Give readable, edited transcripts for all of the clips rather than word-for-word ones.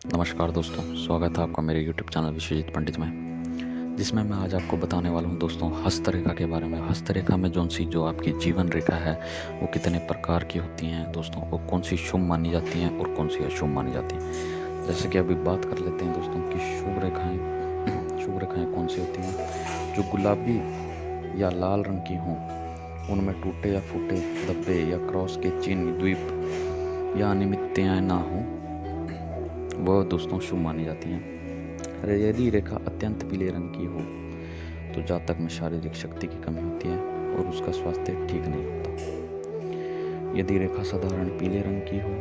नमस्कार दोस्तों, स्वागत है आपका मेरे YouTube चैनल विश्वजीत पंडित में, जिसमें मैं आज आपको बताने वाला हूं दोस्तों हस्तरेखा के बारे में। हस्तरेखा में जो आपकी जीवन रेखा है वो कितने प्रकार की होती हैं दोस्तों, वो कौन सी शुभ मानी जाती हैं और कौन सी अशुभ मानी जाती हैं। जैसे कि अभी बात कर लेते हैं दोस्तों कि शुभ रेखाएँ कौन सी होती हैं। जो गुलाबी या लाल रंग की हों, उनमें टूटे या फूटे धब्बे या क्रॉस के चिन्ह, द्वीप या अनियमितताएँ ना हों, वह दोस्तों शुभ मानी जाती हैं। यदि रेखा अत्यंत पीले रंग की हो तो जातक में शारीरिक शक्ति की कमी होती है और उसका स्वास्थ्य ठीक नहीं होता। यदि रेखा साधारण पीले रंग की हो,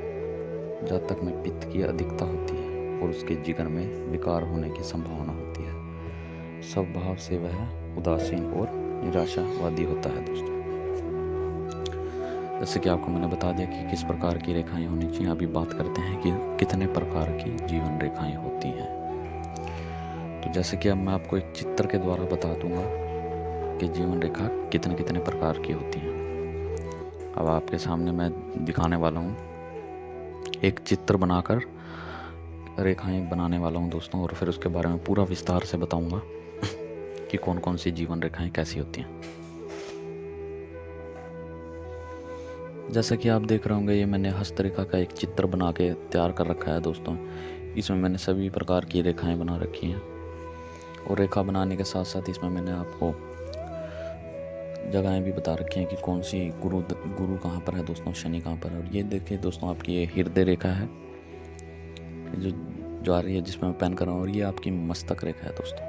जातक में पित्त की अधिकता होती है और उसके जिगर में विकार होने की संभावना होती है। स्वभाव से वह उदासीन और निराशावादी होता है दोस्तों। जैसे कि आपको मैंने बता दिया कि किस प्रकार की रेखाएं होनी चाहिए, अभी बात करते हैं कि कितने प्रकार की जीवन रेखाएं होती हैं। तो जैसे कि अब मैं आपको एक चित्र के द्वारा बता दूंगा कि जीवन रेखा कितने कितने प्रकार की होती हैं। अब आपके सामने मैं दिखाने वाला हूँ, एक चित्र बनाकर रेखाएं बनाने वाला हूँ दोस्तों, और फिर उसके बारे में पूरा विस्तार से बताऊँगा कि कौन कौन सी जीवन रेखाएं कैसी होती हैं। जैसा कि आप देख रहे होंगे, ये मैंने हस्तरेखा का एक चित्र बना के तैयार कर रखा है दोस्तों। इसमें मैंने सभी प्रकार की रेखाएं बना रखी हैं, और रेखा बनाने के साथ साथ इसमें मैंने आपको जगहें भी बता रखी हैं कि कौन सी गुरु कहाँ पर है दोस्तों, शनि कहाँ पर है। और ये देखिए दोस्तों, आपकी ये हृदय रेखा है जो आ रही है, जिसमें मैं पेन कर रहा हूँ, और ये आपकी मस्तक रेखा है दोस्तों,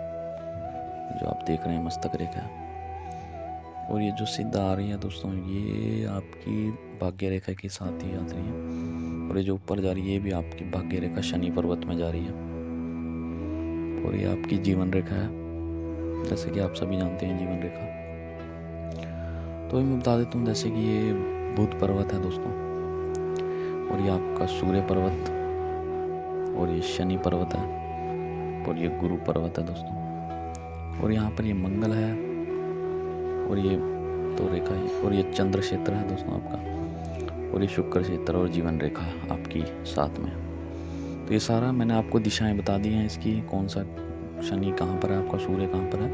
जो आप देख रहे हैं मस्तक रेखा है। और ये जो सीधा आ रही है दोस्तों, ये आपकी भाग्य रेखा के साथ ही आ रही है। और ये जो ऊपर जा रही है, ये भी आपकी भाग्य रेखा शनि पर्वत में जा रही है। और ये आपकी जीवन रेखा है, जैसे कि आप सभी जानते हैं जीवन रेखा। तो मैं बता देता हूँ, जैसे कि ये बुध पर्वत है दोस्तों, और ये आपका सूर्य पर्वत, और ये शनि पर्वत है, और ये गुरु पर्वत है दोस्तों, और यहाँ पर ये मंगल है, और ये तो रेखा है, और ये चंद्र क्षेत्र है दोस्तों आपका, और ये शुक्र क्षेत्र और जीवन रेखा आपकी साथ में। तो ये सारा मैंने आपको दिशाएं बता दी हैं इसकी, कौन सा शनि कहाँ पर है आपका, सूर्य कहाँ पर है,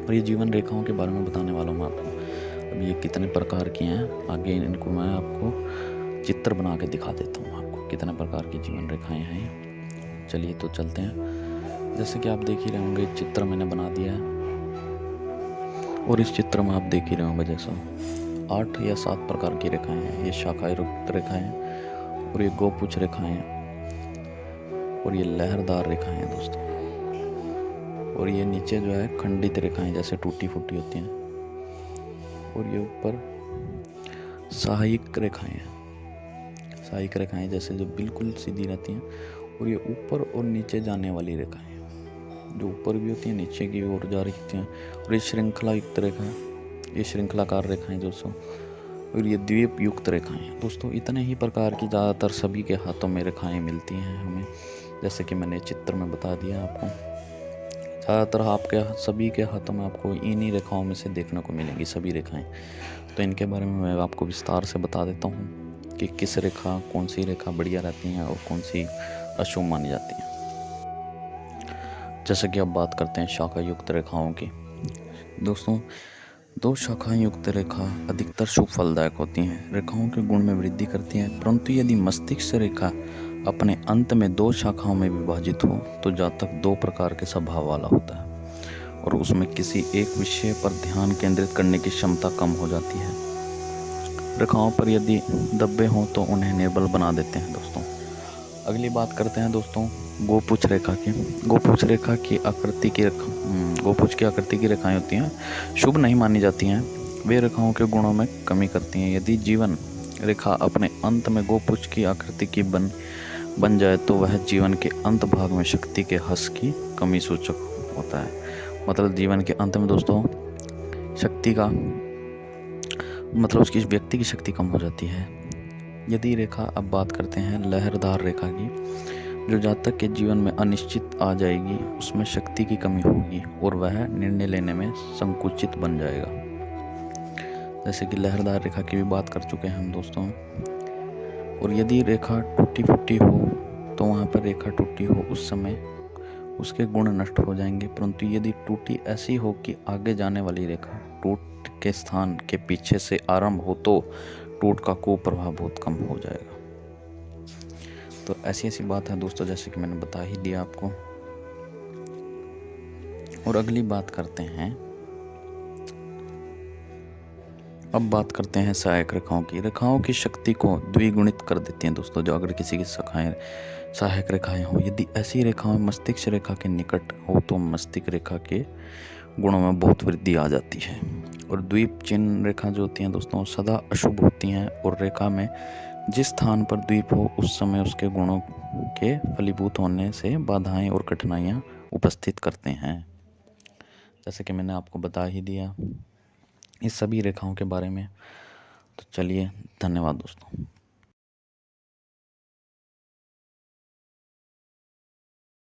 और ये जीवन रेखाओं के बारे में बताने वाला हूँ मैं आपको। अब ये कितने प्रकार की हैं, आगे इनको मैं आपको चित्र बना के दिखा देता हूँ आपको कितने प्रकार की जीवन रेखाएँ हैं। चलिए तो चलते हैं। जैसे कि आप देख ही रहे होंगे, चित्र मैंने बना दिया है, और इस चित्र में आप देख ही रहे होंगे जैसा 8 या 7 प्रकार की रेखाएं हैं। ये शाखायुक्त रेखाएं हैं, और ये गोपुच्छ रेखाएं हैं, और ये लहरदार रेखाएं हैं दोस्तों, और ये नीचे जो है खंडित रेखाएं जैसे टूटी फूटी होती हैं, और ये ऊपर सहायिक रेखाएं हैं। सहायिक रेखाएं जैसे जो बिल्कुल सीधी रहती हैं, और ये ऊपर और नीचे जाने वाली रेखाएं जो ऊपर भी होती हैं, नीचे की ओर जा रही होती हैं। और ये श्रृंखला युक्त रेखा है, ये श्रृंखलाकार रेखाएं दोस्तों, और ये द्वीप युक्त रेखाएं हैं दोस्तों। इतने ही प्रकार की ज़्यादातर सभी के हाथों में रेखाएं मिलती हैं हमें, जैसे कि मैंने चित्र में बता दिया आपको। ज़्यादातर आपके सभी के हाथों में आपको इन्हीं रेखाओं में से देखने को मिलेंगी सभी रेखाएँ। तो इनके बारे में मैं आपको विस्तार से बता देता हूँ कि किस रेखा, कौन सी रेखा बढ़िया रहती हैं और कौन सी अशुभ मानी जाती हैं। जैसे कि अब बात करते हैं शाखा युक्त रेखाओं की दोस्तों। 2 शाखाएं युक्त रेखा अधिकतर शुभ फलदायक होती हैं, रेखाओं के गुण में वृद्धि करती हैं। परंतु यदि मस्तिष्क रेखा अपने अंत में 2 शाखाओं में विभाजित हो तो जातक 2 प्रकार के स्वभाव वाला होता है, और उसमें किसी एक विषय पर ध्यान केंद्रित करने की क्षमता कम हो जाती है। रेखाओं पर यदि धब्बे हों तो उन्हें निर्बल बना देते हैं दोस्तों। अगली बात करते हैं दोस्तों गोपुच्छ रेखा की। गोपुच्छ की आकृति की रेखाएं होती हैं, शुभ नहीं मानी जाती हैं। वे रेखाओं के गुणों में कमी करती हैं। यदि जीवन रेखा अपने अंत में गोपुच्छ की आकृति की बन जाए तो वह जीवन के अंत भाग में शक्ति के हस की कमी सूचक होता है। मतलब जीवन के अंत में दोस्तों शक्ति का मतलब उसकी व्यक्ति की शक्ति कम हो जाती है। यदि रेखा, अब बात करते हैं लहरदार रेखा की, जो जातक के जीवन में अनिश्चित आ जाएगी, उसमें शक्ति की कमी होगी और वह निर्णय लेने में संकुचित बन जाएगा। जैसे कि लहरदार रेखा की भी बात कर चुके हैं हम दोस्तों। और यदि रेखा टूटी फूटी हो तो वहाँ पर रेखा टूटी हो उस समय उसके गुण नष्ट हो जाएंगे, परंतु यदि टूटी ऐसी हो कि आगे जाने वाली रेखा टूट के स्थान के पीछे से आरंभ हो तो टूट का कुप्रभाव बहुत कम हो जाएगा। तो ऐसी बात है दोस्तों, जैसे कि मैंने बता ही दिया आपको। और अगली बात करते हैं, अब बात करते हैं सहायक रेखाओं की। रेखाओं की शक्ति को द्विगुणित कर देती हैं दोस्तों। जो अगर किसी की शाखाएं सहायक रेखाएं हो, यदि ऐसी रेखाएं मस्तिष्क रेखा के निकट हो तो मस्तिष्क रेखा के गुणों में बहुत वृद्धि आ जाती है। और द्वीप चिन्ह रेखा जो होती हैं दोस्तों सदा अशुभ होती हैं, और रेखा में जिस स्थान पर द्वीप हो उस समय उसके गुणों के फलीभूत होने से बाधाएं और कठिनाइयां उपस्थित करते हैं। जैसे कि मैंने आपको बता ही दिया इस सभी रेखाओं के बारे में। तो चलिए, धन्यवाद दोस्तों।